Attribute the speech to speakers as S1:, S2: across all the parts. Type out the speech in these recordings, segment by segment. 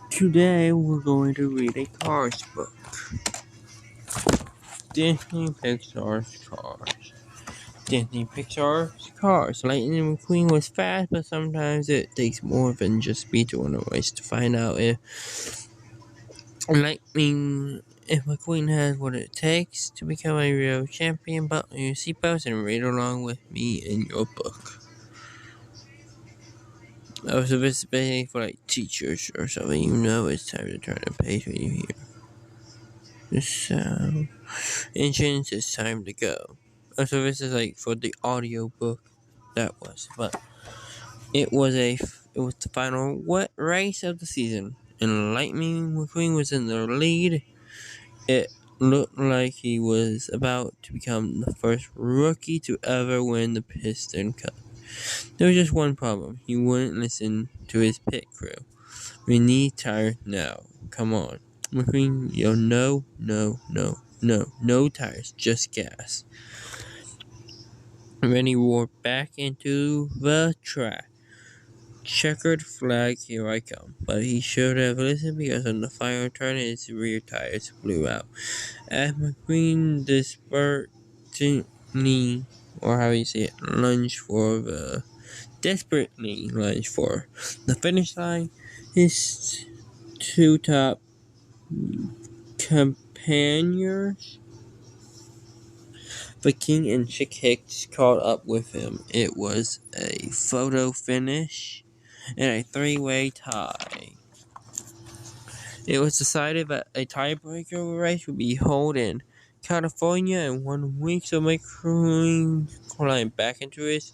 S1: Today we're going to read a Cars book. Disney Pixar's Cars. Disney Pixar's Cars. Lightning McQueen was fast, but sometimes it takes more than just speed to win a race. To find out if McQueen has what it takes to become a real champion, buckle your seatbelts and read along with me in your book. So this is basically for like teachers or something. You know it's time to turn the page when you hear the sound. Engines, it's time to go. So this is like for the audio book. That was, but it was the final race of the season, and Lightning McQueen was in the lead. It looked like he was about to become the first rookie to ever win the Piston Cup. There was just one problem: he wouldn't listen to his pit crew. We need tires now. Come on, McQueen! No tires, just gas. And then he roared back into the track. Checkered flag, here I come. But he should have listened because on the final turn his rear tires blew out. As McQueen desperately lunged for the finish line, his two top companions, the King and Chick Hicks, caught up with him. It was a photo finish and a three-way tie. It was decided that a tiebreaker race would be held in California in 1 week, so McQueen climbed back into his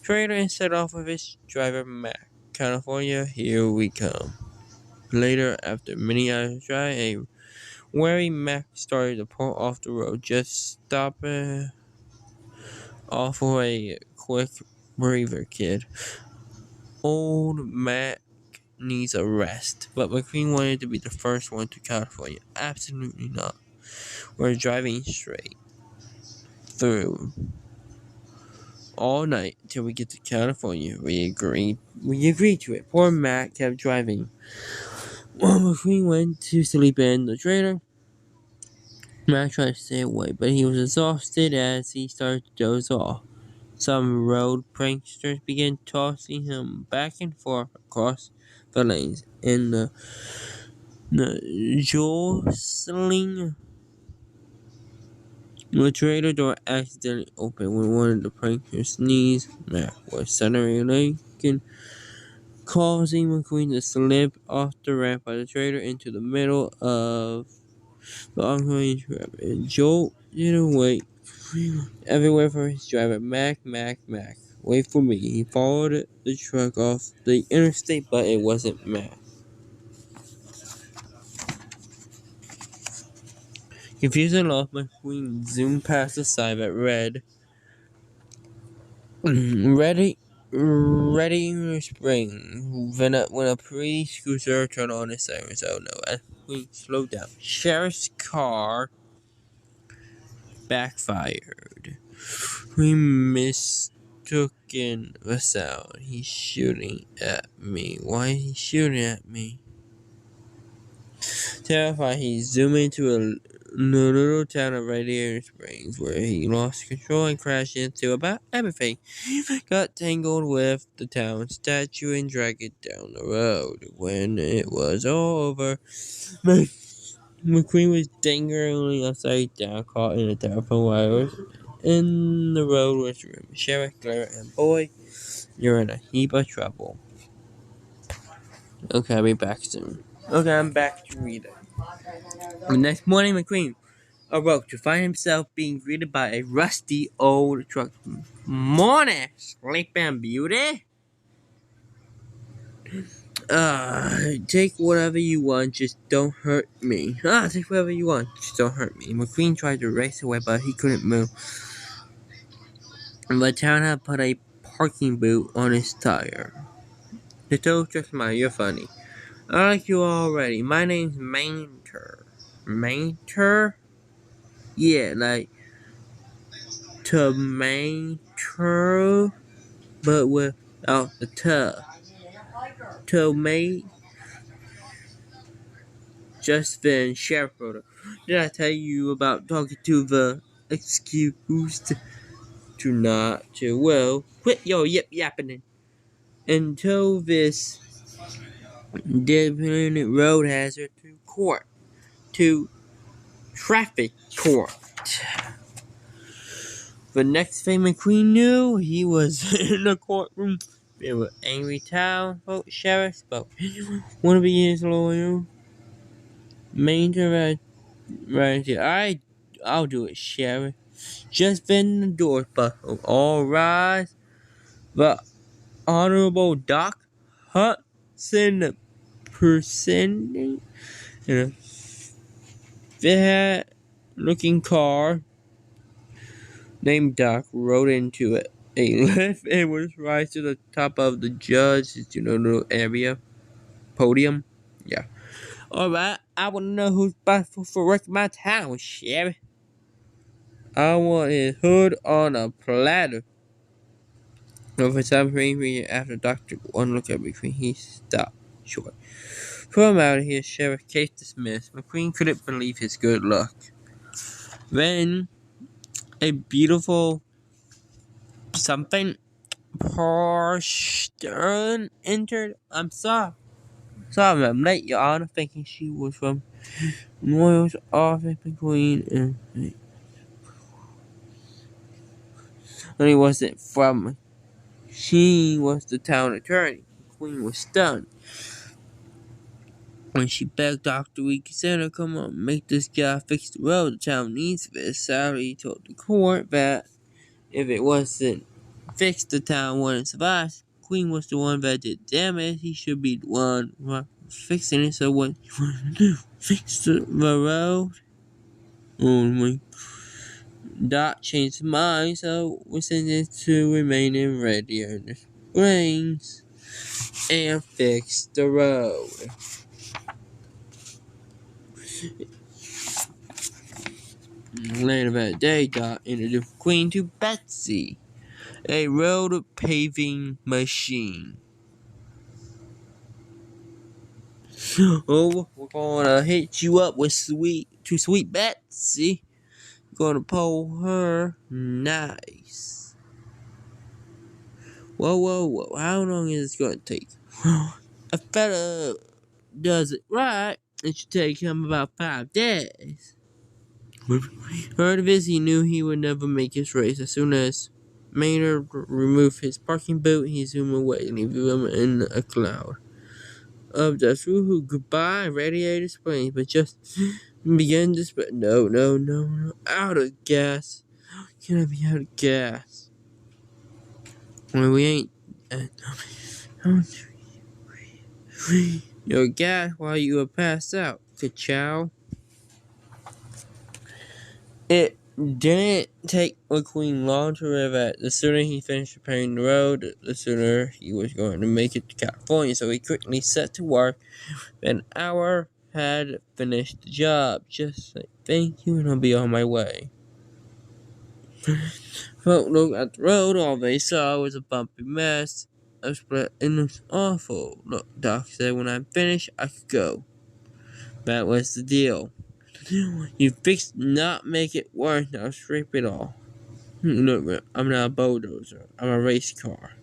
S1: trailer and set off with his driver Mac. California, here we come. Later, after many hours of driving, a wary Mac started to pull off the road, just stopping off for a quick breather, kid. Old Mac needs a rest, but McQueen wanted to be the first one to California. Absolutely not. We're driving straight through all night till we get to California. We agreed to it. Poor Matt kept driving. While McQueen went to sleep in the trailer, Matt tried to stay awake, but he was exhausted as he started to doze off. Some road pranksters began tossing him back and forth across the lanes in the jostling. The trailer door accidentally opened when one of the pranksters sneezed. Mac was suddenly awakened, causing McQueen to slip off the ramp by the trailer into the middle of the oncoming traffic. Jolt didn't wait everywhere for his driver. Mac. Wait for me. He followed the truck off the interstate, but it wasn't Mac. Confused and lost, McQueen zoomed past the sign that read, Ready to spring. When a pretty scooter turned on its sirens. Oh no, as McQueen slowed down. Sheriff's car backfired. We mistook the sound. He's shooting at me. Why is he shooting at me? Terrified, he zoomed into a little town of Radiator Springs, where he lost control and crashed into about everything. He got tangled with the town statue and dragged it down the road. When it was all over, McQueen was dangling upside down, caught in the telephone wires. In the road was Sheriff Claire, and boy, you're in a heap of trouble. Okay, I'll be back soon. Okay, I'm back to read it. The next morning, McQueen awoke to find himself being greeted by a rusty old truck. Morning, Sleeping Beauty. Take whatever you want, just don't hurt me. Take whatever you want, just don't hurt me. McQueen tried to race away, but he couldn't move. The town had put a parking boot on his tire. The tow truck smiled. You're funny. I like you already. My name's Manter. Manter? Yeah, like tomato, but without the tub. told me just then, Sheriff Rhoda. Did I tell you about talking to the excused to not to? Well, quit your yip yapping until this designated road hazard to court, to traffic court. The next thing McQueen knew, he was in the courtroom. There were angry town folk sheriffs, but wanna be his lawyer. Major right, I'll do it, sheriff. Just then the door buckled. All rise. The Honorable Doc Hudson presenting in a fat looking car named Doc rode into it. A lift and was right to the top of the judge's little area podium. Yeah. Alright, I wanna know who's responsible for wrecking my town, sheriff. I want his hood on a platter. No, for some reason, after Dr. One look at McQueen, he stopped short. Throw him out of here, Sheriff. Case dismissed. McQueen couldn't believe his good luck. Then, a beautiful something Porsche entered. I'm sorry. Sorry, I'm late, Your Honor, thinking she was from Royal's office, McQueen, and he wasn't from. She was the town attorney. McQueen was stunned when she begged Dr. Reconsider, come on, make this guy fix the road. The town needs this. Sally told the court that if it wasn't fixed, the town wouldn't survive. Queen was the one that did damage. He should be the one fixing it. So what you want to do? Fix the road? Only Dot changed his mind, so we sent it to remain in radio springs and fix the road. Later that day, Dot introduced Queen to Betsy, a road paving machine. Oh, we're gonna hit you up with sweet Betsy. Gonna pull her nice. Whoa. How long is this gonna take? A fella does it right, it should take him about 5 days. Heard of this, he knew he would never make his race. As soon as Maynard removed his parking boot, he zoomed away, leaving him in a cloud of dust. Woohoo, goodbye, radiator springs, but just began to spread. No. Out of gas. Can I be out of gas? Well, we ain't. Your gas while you were passed out. Ka-chow. It didn't take McQueen long to realize that the sooner he finished repairing the road, the sooner he was going to make it to California. So he quickly set to work. An hour had finished the job. Just say thank you and I'll be on my way. Folk looked at the road. All they saw was a bumpy mess. A split, and it was awful. Look, Doc said, when I'm finished, I could go. That was the deal. You fixed not make it worse, now scrape it all. Look, I'm not a bulldozer. I'm a race car.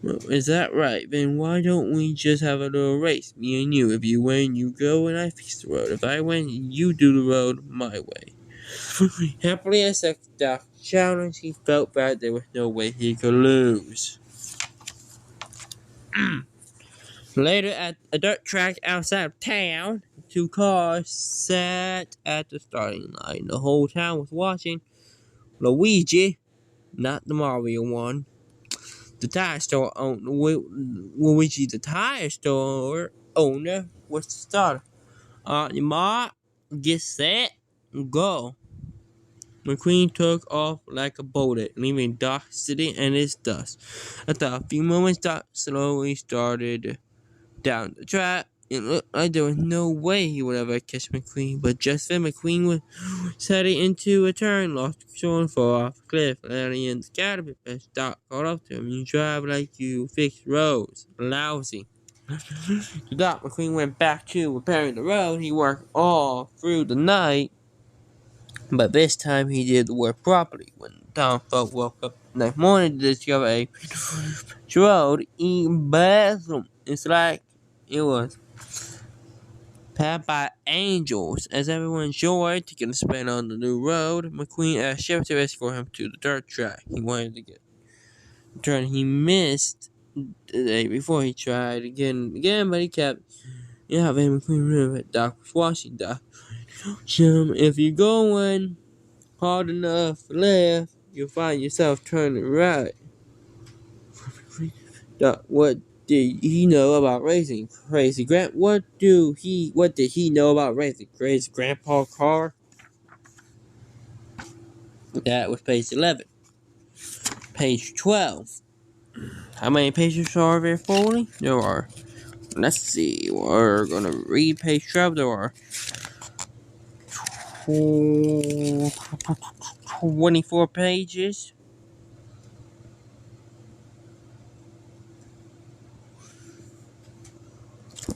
S1: Well, is that right? Then why don't we just have a little race, me and you? If you win, you go and I fix the road. If I win, you do the road my way. Happily accepted Doc's challenge, he felt that there was no way he could lose. Later, at a dirt track outside of town, 2 cars sat at the starting line. The whole town was watching. Luigi, not the Mario one, the tire store owner, Luigi, the tire store owner, was the starter. Your mark, get set, go. McQueen took off like a bullet, leaving Doc sitting in his dust. After a few moments, Doc slowly started down the track. It looked like there was no way he would ever catch McQueen, but just then McQueen was heading into a turn, lost control and fall off a cliff, landing in the scatter as Doc called up to him. You drive like you fix roads. Lousy. The Doc McQueen went back to repairing the road. He worked all through the night, but this time he did the work properly. When Townsfolk woke up the next morning to discover a road in bathroom, it's like it was paved by angels. As everyone enjoyed taking a spin on the new road, McQueen asked Sheriff to escort him to the dirt track. He wanted to get the turn he missed the day before. He tried again, but he kept having McQueen remember Doc was watching. Doc, Jim, if you're going hard enough left, you'll find yourself turning right. Doc, what did he know about racing? Crazy Grant, what did he know about racing? Crazy Grandpa Car? That was page 11. Page 12. How many pages are there fully? There are. Let's see. We're gonna read page 12. There are 24 pages.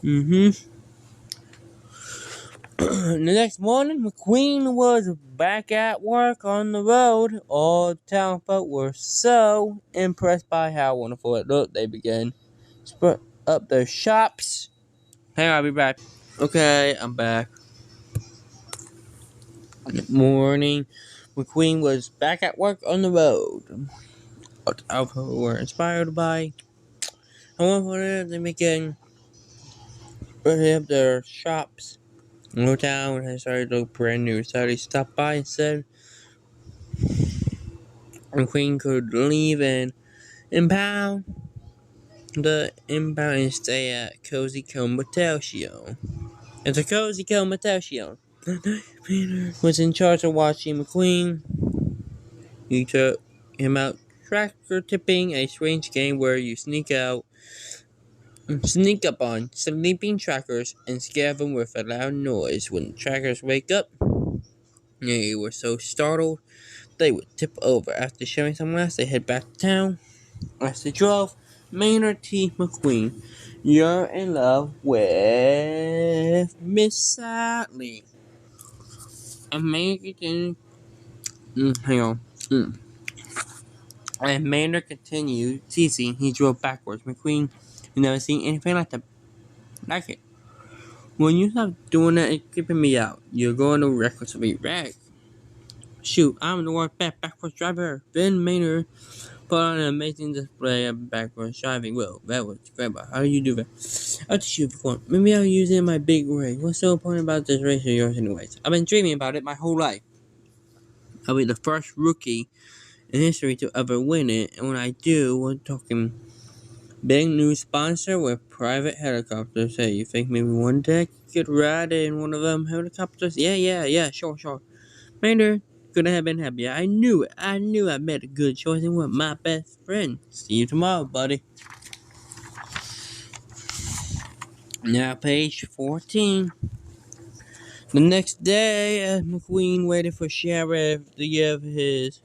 S1: The next morning, McQueen was back at work on the road. All the townfolk were so impressed by how wonderful it looked, they began to put up their shops. Hang on, I'll be back. Okay, I'm back. Good morning. McQueen was back at work on the road. All the townfolk were inspired by how wonderful it is. They began putting up their shops. No town had started to look brand new, so they stopped by and said McQueen could leave and impound and stay at Cozy Cone Motel Shion. It's a Cozy Cone Motel Shion. Peter was in charge of watching McQueen. He took him out tracker tipping, a strange game where you sneak up on sleeping trackers and scare them with a loud noise. When the trackers wake up, they were so startled they would tip over. After showing some laughs, they head back to town. As they drove, Maynard T. McQueen, you're in love with Miss Sally. And Maynard continued. Hang on. And Maynard continued teasing. He drove backwards. McQueen had never seen anything like it. When you stop doing that, it's creeping me out. You're going to reckless to be wrecked. Shoot, I'm the worst backwards driver. Then Maynard put on an amazing display of backwards driving. Well, that was great, but how do you do that? I'll teach you if you want. Maybe I'll use it in my big race. What's so important about this race of yours anyways? I've been dreaming about it my whole life. I'll be the first rookie in history to ever win it, and when I do, we're talking big new sponsor with private helicopters. Hey, you think maybe one day I could ride in one of them helicopters? Yeah, sure. Maynard couldn't have been happier. I knew it. I made a good choice and was my best friend. See you tomorrow, buddy. Now, page 14. The next day, as McQueen waited for Sheriff to give his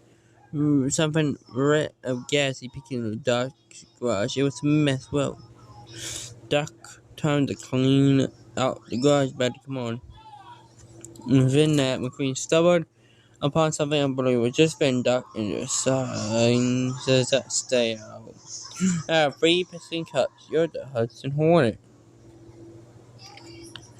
S1: something red of gas, he picked in the Doc's garage. It was a mess. Well, Doc turned to clean out the garage, but come on. Within that, McQueen stumbled upon something unbelievable. Just then, Doc in the sign says that stay out. I have 3 piston cups. You're the Hudson Hornet.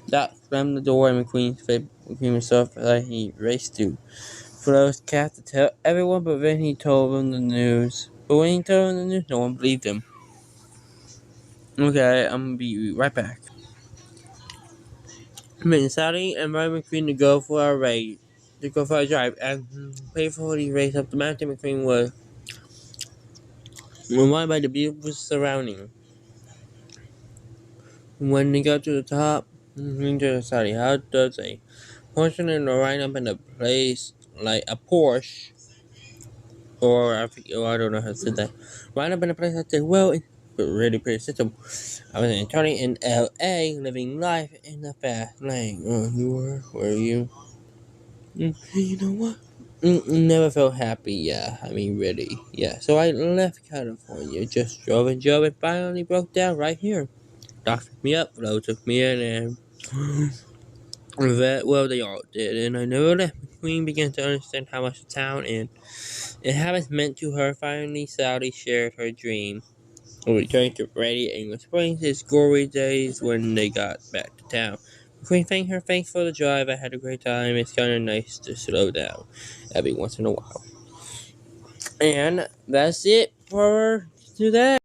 S1: Doc slammed the door in McQueen's face. McQueen himself like he raced to Flo's cat to tell everyone, but then he told them the news. But when he told them the news, no one believed him. Okay, I'm gonna be right back. Sally and Ryan McQueen to go for a drive, and before he raced up the mountain, McQueen was reminded by the beautiful surroundings. When they got to the top, McQueen decided, how does a person in the line up in a place like a Porsche, or I don't know how to say that, line up in a place like that? Well, it's really pretty simple. I was an attorney in L.A. living life in the fast lane. Oh, you were you? You know what? Never felt happy, yeah. I mean, really, yeah. So I left California, just drove and finally broke down right here. Doc took me up, Flo took me in, and well, they all did. And I know that Queen began to understand how much the town and it habits meant to her. Finally, Sally shared her dream of returning to Ready English Springs. It's glory days when they got back to town. Queen thanked her. Thanks for the drive. I had a great time. It's kind of nice to slow down every once in a while. And that's it for today.